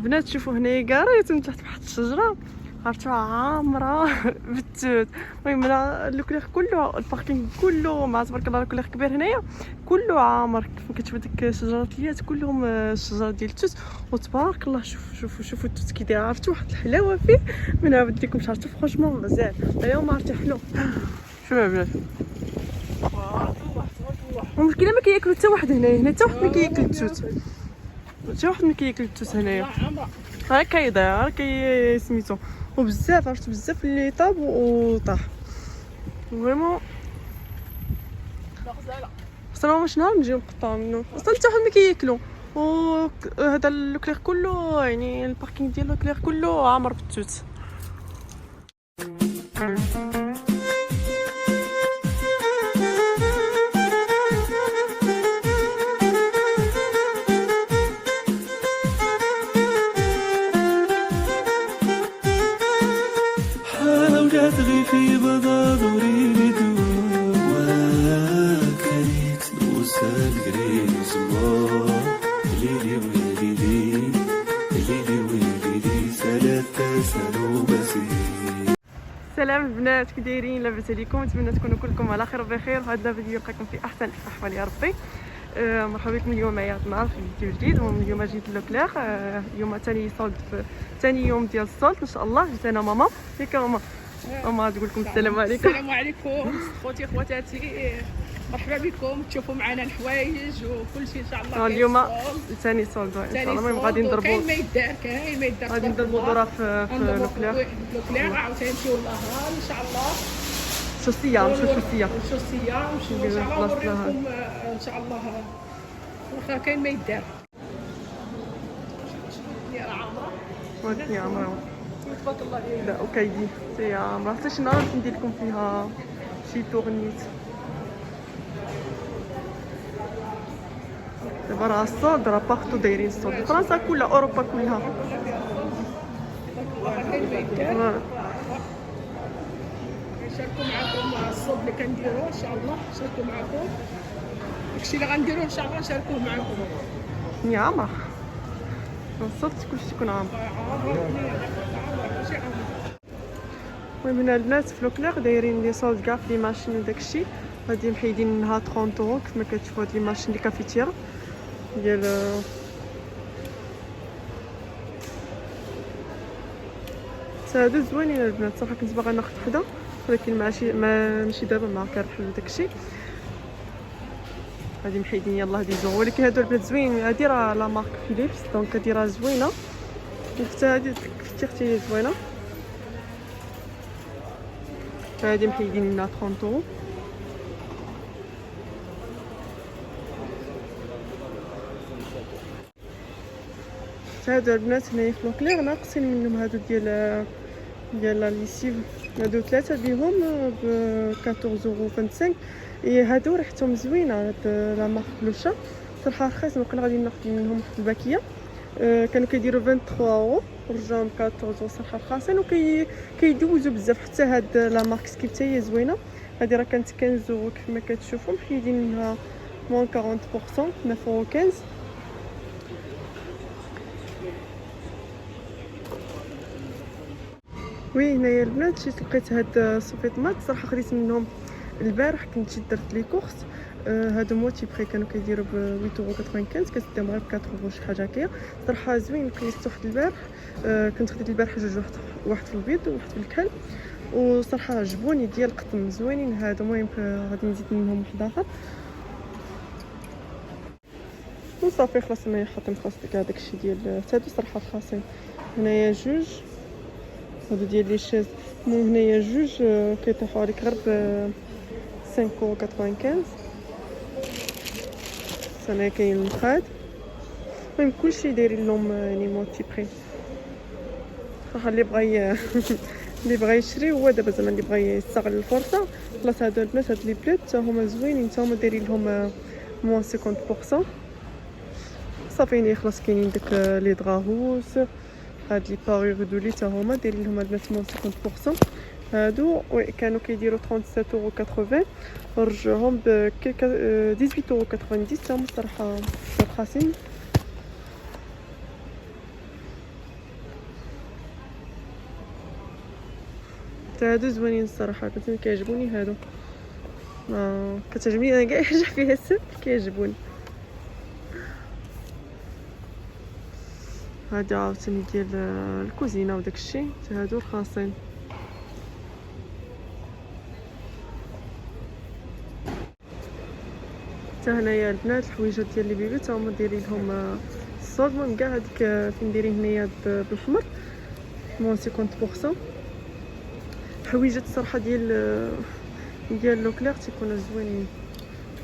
بنات شوفوا هنايا قريت من تحت واحد الشجره عرفتوها عامره بالتوت. المهم انا الكلير كله الباركينغ كله مع تبارك الله الكلير كبير هنايا كله عامر. كيف كتشوفوا ديك الشجرات كلهم الشجر ديال التوت وتبارك الله. شوفوا التوت كي داير عرفتوا واحد الحلاوه فيه من عاود لكم عرفتوا فرونشمون مزال اليوم عرفتي حلو. شوفوا البنات المشكله ما كياكلوا حتى واحد هنا حتى واحد ما كياكل التوت حتى واحد ما كياكل التوت هنايا. ها كيضيع كي سميتو وبزاف عرفت بزاف اللي طاب وطاح فريمون اصلا واش نهار نجيو نقطعو منه اصلا حتى واحد ما كياكلو. وهذا الكلير كله يعني الباركينغ ديال الكلير كله عامر بالتوت. تغي في بضادوري بدوا كريت نوسا كريز ليلي ويلي ثلاثة سنو بسي. سلام البنات كي دايرين؟ لاباس عليكم؟ نتمنى تكونوا كلكم على خير وبخير. وهذا الفيديو يلقاكم في احسن الاحوال يا ربي. مرحبا بكم اليوم معايا نهار في فيديو جديد. اليوم جيت لوكلير اليوم ثاني يوم ديال الصولد ان شاء الله. جيت انا ماما ياك ماما. ماما تقول لكم السلام عليكم. السلام عليكم خوتي خواتاتي، مرحبا بكم تشوفوا معنا الحوايج وكل شيء ان شاء الله. اليوم ثاني صولد ان شاء الله. المهم غادي نضربوا كاين ما يدار غادي نضربوا دوره في لوكلير عاوتاني نمشيو للنهار ان شاء الله. شوسيه نمشيو ان شاء الله نوريكم ان شاء الله. واخا كاين ما يدار يا عامره يا عمرو تبارك الله عليك. لا وكايدي سي عمرو حتى شي نهار ندير لكم فيها شي تورنيت. دابا راه الصولد راه باغتو دايرين الصولد فرنسا كلها اوروبا كلها. واخا كاين ما يدار نشاركوا معكم الصوب اللي كنديروا ان شاء الله. نشاركوا معكم داكشي اللي غنديروه ان شاء الله نشاركوه معكم. يا عمرو الصولد كلشي يكون عامر. المهم هنا البنات في لوكلير دايرين لي صولد كاع في لي ماشين وداكشي. غادي محيدين منها 30 اورو كما كتشوفوا. هاد لي ماشين لي كافيتيرا ديال هادو زوينين البنات صراحه. كنت باغا ناخذ وحده ولكن ماشي دابا مع كنرحل وداكشي. غادي محيدين يلاه هادي زوين ولكن هادو البنات زوينين. هادي راه لا مارك فيليبس دونك هادي راه زوينه. وحتى هادي اختي زوينه. هادي محيدين منها 30 اورو. هادو البنات هنايا في لوكلير ناقصين منهم هادو ديال لا ليسيف. هادو ثلاثه بهم ب 14.25 اورو. هادو ريحتهم زوينه. هاد لا مارك بلوشا صراحه رخيص. نقول غادي ناخذ منهم واحد الباكيه. كانوا كيديروا 23 اورو ورجعوا ب 14 صراحه رخاصين وكيدوزوا بزاف. حتى هاد لا مارك سكيب حتى هي زوينه. هادي راه كانت 15 اورو كيف ما كتشوفوا. محيدين منها موان 40% 9 اورو 15. وي هنايا البنات شفت لقيت هاد السوفيطمات صراحه خديت منهم البارح. كنت جيت درت لي كورس. هادو موتي بخي كانوا كيديروا ب 8.95 كتديهم غير ب 4 اورو شي حاجه هكايا. صراحه زوين. قيست واحد البارح كنت خديت البارح جوج، واحد في البيض وواحد في الكحل. وصراحه عجبوني ديال القطن زوينين هادو. المهم غادي نزيد منهم واحد اخر وصافي خلاص. انا حاطين خلاص كاع داكشي ديال هادو صراحه رخاصين. هنايا جوج هادو ديال لي شاز. المهم هنايا جوج كيطيحوا عليك غير ب 5.95 اورو. كاين المخاد. المهم كلشي دايرين لهم يعني موتي بري صراحه. اللي بغى يشري هو دابا زعما اللي بغى يستغل الفرصه خلاص. هادو البنات هاد لي بلوت حتى هما زوينين حتى هما دايرين لهم موان 50% صافي. خلاص كاينين داك لي دراهوس. هاد لي باريغ دولي حتى هما دايرين لهم البنات موان 50%. هادو كانوا كيديروا 37.80 اورو ورجعوهم ب 18.90 اورو. حتى هما الصراحه رخاصين. حتى هادو زوينين الصراحه، كيعجبوني هادو. كتعجبني انا كاع حاجه فيها السلك كيعجبوني. هذا عاوتاني ديال الكوزينه وداكشي، حتى هادو رخاصين. حتى هنايا البنات الحويجات ديال لي بيبي تا هما دايرين لهم الصولد. المهم كاع هذيك فين دايرين هنايا بالحمر مون 50%. حويجات الصراحه ديال لو كلير تيكونوا زوينين،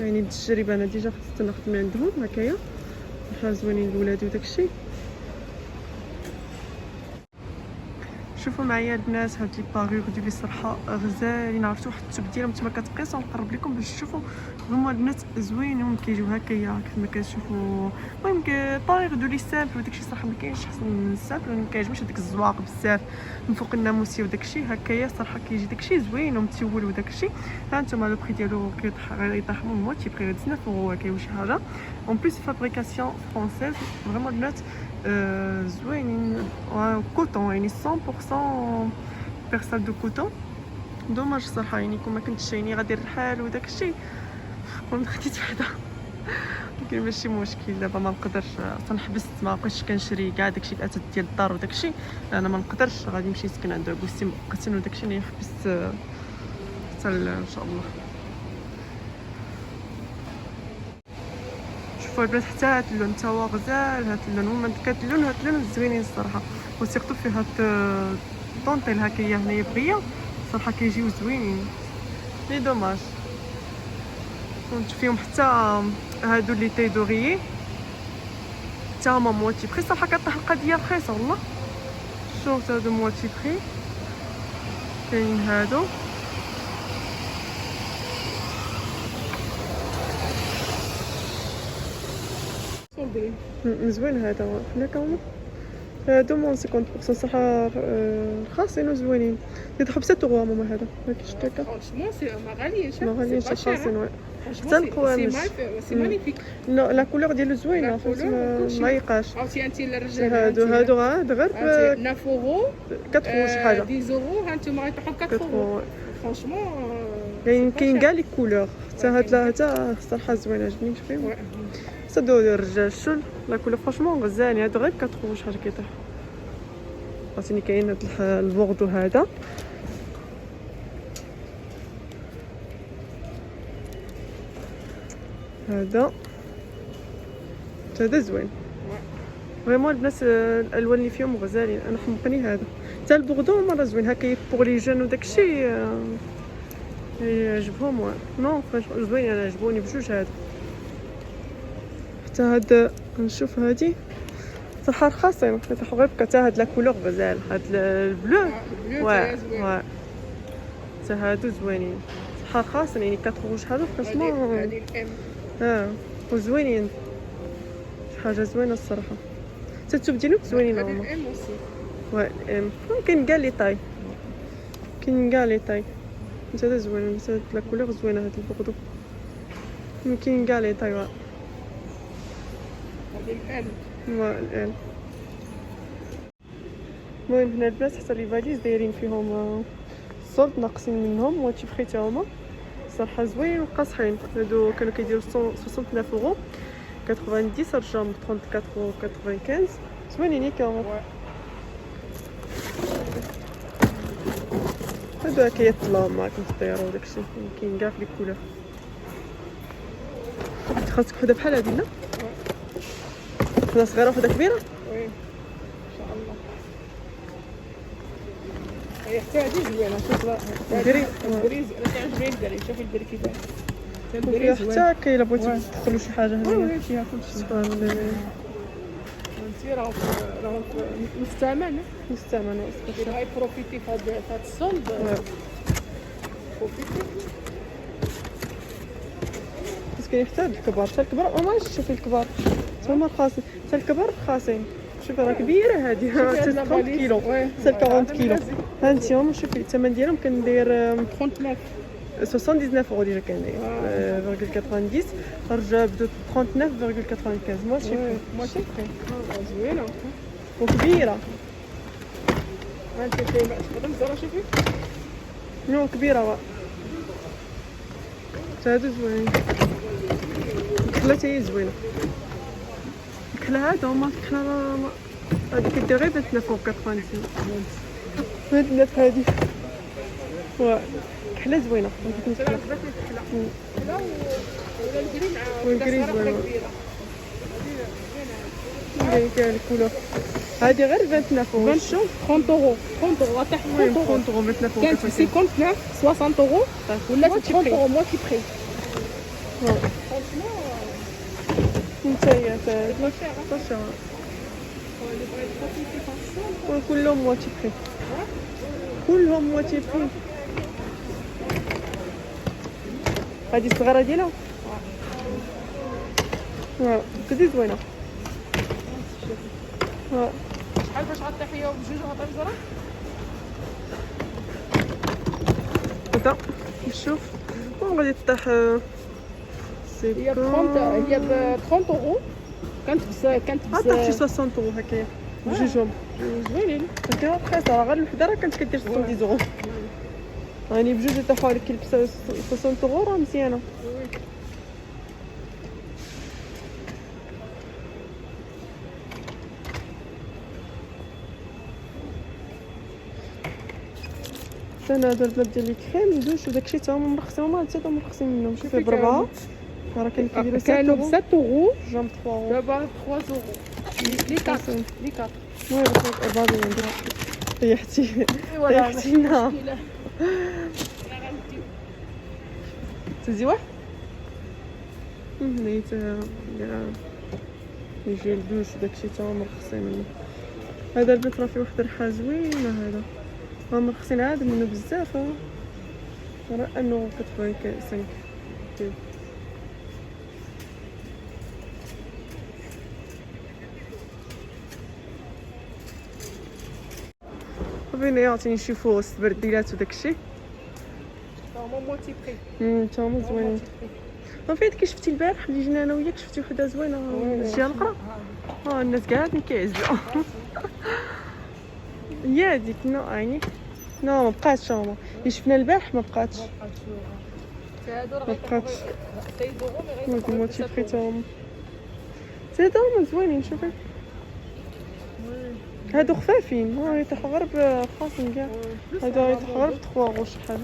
يعني بالتجربه انا ديجا خدت ناخذ من عندهم هكايا، بحال زوينين الولاد وداكشي. شوفوا معايا البنات هاد لي باغور ديالي الصراحه غزالين. عرفتوا واحد التوب ديالهم نتوما كتقيسوا، نقرب لكم باش تشوفوا فريمون البنات زوينين كيجيو هكايا كيما كتشوفوا. المهم باغور دو لي سامبل وداكشي صراحه ما كاينش احسن من السامبل، ما كيعجبنيش هذاك الزواق بزاف من فوق الناموسيه وداكشي هكايا صراحه كيجي داكشي زوين ومتول وداكشي. ها انتما لو بري ديالو كيطيح من موتي بري 19 اورو هكايا وشي حاجه. اون بليس فابريكاسيون فرونسيز فريمون البنات زوينين كوتون، يعني 100% بيرسال دو كوتون. دوماج صراحه يعني كون ما كنتش يعني غادي الرحال وداكشي كون خديت وحده ولكن ماشي مشكل. دابا ما نقدرش اصلا حبست، ما بقيتش كنشري كاع داكشي الاتات ديال الدار وداكشي، انا ما نقدرش غادي نمشي نسكن عند بوستي مؤقتا وداكشي اللي حبست حتى ان شاء الله. شوفوا البنات حتى هاد اللون تا هو غزال، هاد اللون هما هاد اللون زوينين الصراحه، وسيرتو فيه هاد طونطيل هكايا هنايا بغيه صراحه كيجيو زوينين. لي دوماج كنت فيهم حتى هادو لي تاي دوريي حتى هما مواتي بخي صراحه كطيح القضيه رخيصه والله. شوف هادو مواتي بخي كاين هادو زوين. هذا هناك هما هادو مون 50% صراحه رخاصين وزوينين. يضحوا ب 6 اورو ماما هذا ما كاينش هكا فرانشمون سي ما غاليينش، ما غاليينش رخاصين. وي حتى القوامش سي مانيفيك. لا لا كولور ديالو زوينه ما يقاش. عرفتي انت للرجال هادو غير 9 اورو 4 شي حاجه 10 اورو. ها انتم غيطيحوا 4 اورو فرانشمون. كاين كاع لي كولور. حتى هاد الصراحه زوينه عجبني فيهم. صدو الرجال الشل لا كولور فرانشمون غزالين. هادو غير 4 اورو شي حاجه كيطيح. عرفتيني كاين هاد البوردو هذا هذا زوين فريمون البنات. الالوان اللي فيهم غزالين، انا حمقني هذا. حتى البوردو مره زوين هكا بوغ لي جون وداكشي يعجبهم. نو فريمون زوين، انا عجبوني بجوج هذا. حتى هاد نشوف هادي صراحه رخاصين كيطيحوا غير حتى هاد لا كولور غزال. هاد البلو واه حتى هادو زوينين صراحه رخاصين، يعني 4 اورو شحال فرانشمون. هذه الام وزوينين شي حاجه زوينه الصراحه. حتى التوب ديالهم زوينين هذه هما. الام اوسي. واه الام كاين كاع لي طاي، كاين كاع لي طاي. هذا زوين، هاد لا كولور زوينه. هاد البوردو كاين كاع لي طاي. واه هذه الام الان. المهم هنا البنات حتى لي فاليز دايرين فيهم الصولد ناقصين منهم مواتي بخي تا هما صراحه زوين وقاصحين. هادو كانوا كيديروا 69 اورو 90 رجعوا ب 34 اورو 95 زوينين هكا. هادو كيطلعوا معاكم في الطياره وداكشي، كاين كاع في لي كولور. خاصك وحده بحال هادي لا وحده صغيره وحده كبيره. وي ان شاء الله. هي حتى هذه زوينه. شوف ديري الدري انا كيعجبني الدري. شوفي الدري كيفاش وفيها حتى كاين بغيتي تدخلوا شي حاجه هنا. وي فيها كلشي. انت راه مستعمل اذا غاي بروفيتي في هاد الصولد. بروفيتي بس كاين حتى الكبار. حتى الكبار وما شوفي الكبار هما رخاصين. حتى الكبار رخاصين. شوفي راه كبيره هذه 30 كيلو حتى 40 كيلو. ها انت هما شوفي الثمن ديالهم كندير 39 79 اورو ديجا كان داير 90 رجع بدو 39.95 ماشي ماشي زوينه وكبيره. ها انت كاين تقدر تزرع. شوفي نو كبيره وا هادو زوين. الكحله تاهي زوينه. الكحله هادو هما الكحله هادي كدير غير 29 و 90. 29 هادي وا كحله زوينه. عجبتني الكحله. لا ولا الكريم والكريم زوينه. كاين الكولور هادي غير 29 والشوم 30 اورو 30 اورو تحت 30 اورو 30 euros 29 كانت ب 59 60 اورو ولا 30 اورو موتي بري. نتايا طاشا كلهم مواتي بري. كلهم مواتي بري. هادي الصغيره ديالها كدي زوينه. شحال باش غطيحيها بجوج غطيجره؟ هذا نشوف غادي طيح سي هي ب 30 هي ب 30 اورو كانت طيح شي 60 اورو هكايا بجوجهم زوينين. هكا رخيصه غير الوحده راه كانت كدير 70 اورو. يعني بجوج طاحوا لك ب 60 اورو راه مزيانه. انا هذا البنات ديال الكريم دوش وداكشي تا هما مرخصين. هما حتى مرخصين منهم. شوفي بربعه راه كاين كيديروا 7 كانوا ب اورو 7 اورو جنب 3 اورو. دابا 3 اورو لي كات لي كات. المهم بغيت اربعه ندير طيحتي طيحتينا. تزي واحد نيت يجي الدوش وداكشي تا هما مرخصين منه. هذا البنت راه فيه واحد الريحه زوينه. هذا هما مرخصين عاد منه بزاف. راه انه كتبغي 5 بغينا يعطيني يشوفوا السبرديلات وداكشي. هما موتي بري. تا هما زوينين. فايت كي شفتي البارح اللي جينا انا وياك شفتي وحده زوينه الجهه الاخرى. الناس كاع كيعزلوا. هي هذيك نو عيني نو ما بقاتش. هما اللي شفنا البارح ما بقاتش. هادو راه بقاتش. 6 اورو مي غير هما موتي بريتهم. هادو هما زوينين. شوفي هادو خفافين. يطيحوا غير بخاصهم كاع. هادو يطيحوا غير ب 3 اورو شحال.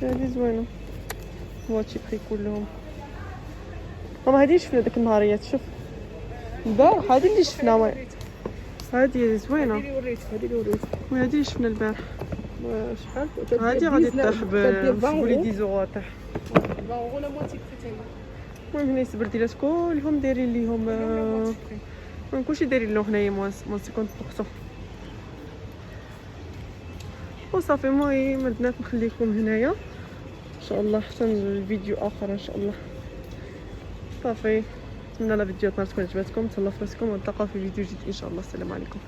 هادي زوينه مواتي بري كلهم. هما هادي شفنا داك النهاريات. شوف البارح هادي اللي شفنا. هادي زوينه. هادي اللي وريت وهادي اللي شفنا البارح. شحال هادي غادي طيح بولي 10 اورو طيح. 20 اورو لا موتي بري. المهم هنا السبرديلات كلهم دايرين ليهم كلشي دايرين له هنايا موان 50%. وصافي المهم البنات نخليكم هنايا ان شاء الله حتى الفيديو اخر ان شاء الله. صافي نتمنى لا فيديوهاتنا تكون عجبتكم. تهلاو في راسكم ونتلاقاو في فيديو جديد ان شاء الله. السلام عليكم.